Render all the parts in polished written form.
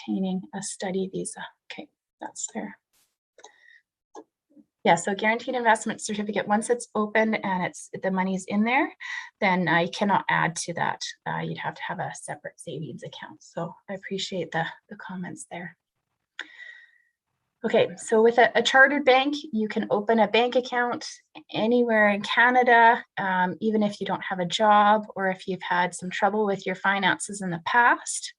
obtaining a study visa. Okay, that's there. Yeah, so guaranteed investment certificate, once it's open and the money's in there, then you cannot add to that. You'd have to have a separate savings account. So I appreciate the comments there. Okay, so with a chartered bank, you can open a bank account anywhere in Canada, even if you don't have a job or if you've had some trouble with your finances in the past.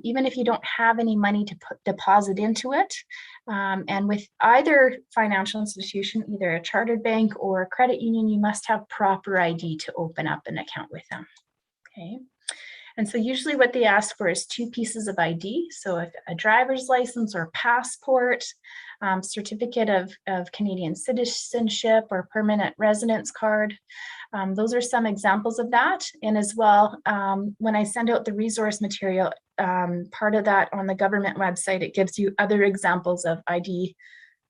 Even if you don't have any money to deposit into it. And with either financial institution, either a chartered bank or a credit union, you must have proper ID to open up an account with them. Okay. And so usually what they ask for is 2 pieces of ID. So if a driver's license or passport, certificate of Canadian citizenship or permanent residence card. Those are some examples of that. And as well, when I send out the resource material, part of that on the government website, it gives you other examples of ID,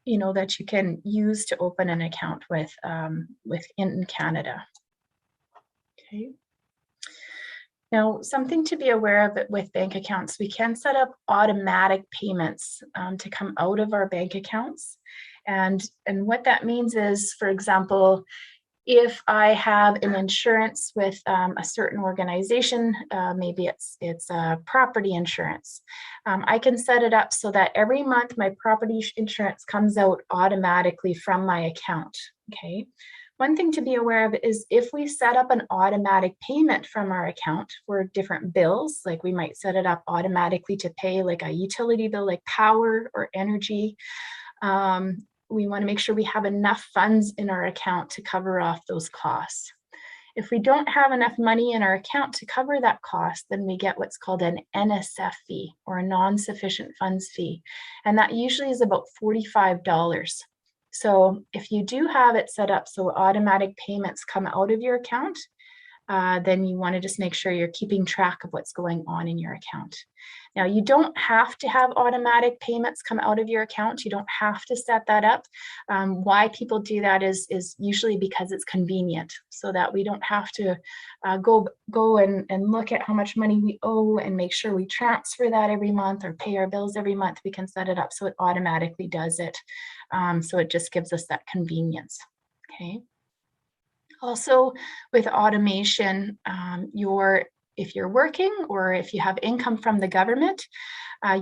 that you can use to open an account in Canada. Okay. Now, something to be aware of with bank accounts, we can set up automatic payments to come out of our bank accounts. And what that means is, for example, if I have an insurance with a certain organization, maybe it's property insurance, I can set it up so that every month my property insurance comes out automatically from my account, okay? One thing to be aware of is if we set up an automatic payment from our account for different bills, like we might set it up automatically to pay like a utility bill, like power or energy, we want to make sure we have enough funds in our account to cover off those costs. If we don't have enough money in our account to cover that cost, then we get what's called an NSF fee, or a non-sufficient funds fee. And that usually is about $45. So if you do have it set up so automatic payments come out of your account, then you want to just make sure you're keeping track of what's going on in your account. Now, you don't have to have automatic payments come out of your account. You don't have to set that up. Why people do that is usually because it's convenient, so that we don't have to go and look at how much money we owe and make sure we transfer that every month or pay our bills every month. We can set it up so it automatically does it. So it just gives us that convenience, okay? Also, with automation, if you're working or if you have income from the government,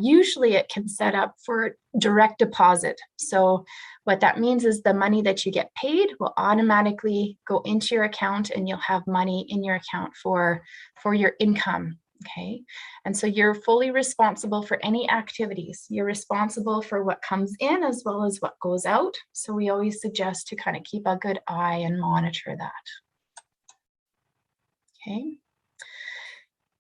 usually it can set up for direct deposit. So what that means is the money that you get paid will automatically go into your account, and you'll have money in your account for your income. Okay, and so you're fully responsible for any activities. You're responsible for what comes in as well as what goes out. So we always suggest to kind of keep a good eye and monitor that. Okay.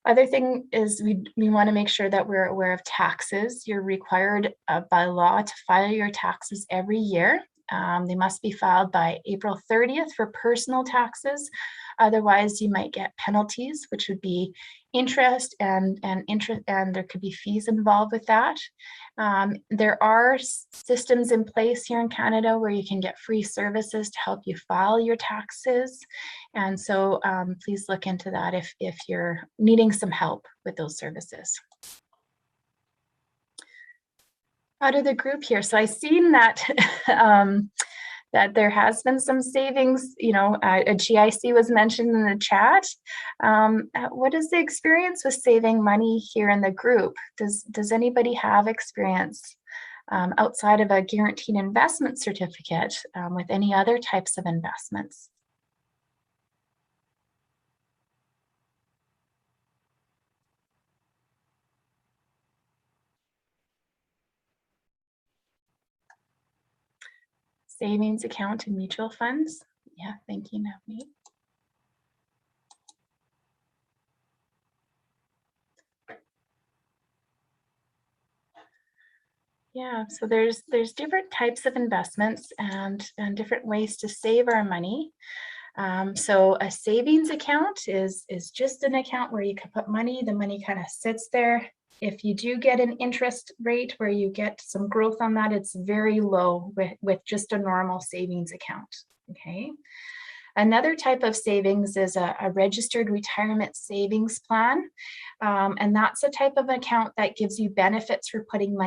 Other thing is we want to make sure that we're aware of taxes. You're required by law to file your taxes every year. They must be filed by April 30th for personal taxes. Otherwise, you might get penalties, which would be interest and there could be fees involved with that. There are systems in place here in Canada where you can get free services to help you file your taxes. And so please look into that if you're needing some help with those services. Out of the group here, so I've seen that that there has been some savings. A GIC was mentioned in the chat. What is the experience with saving money here in the group? Does anybody have experience outside of a guaranteed investment certificate with any other types of investments? Savings account and mutual funds. Yeah, thank you, Navneet. Yeah, so there's different types of investments and different ways to save our money. So a savings account is just an account where you can put money. The money kind of sits there. If you do get an interest rate where you get some growth on that, it's very low with just a normal savings account, okay? Another type of savings is a registered retirement savings plan. And that's a type of account that gives you benefits for putting money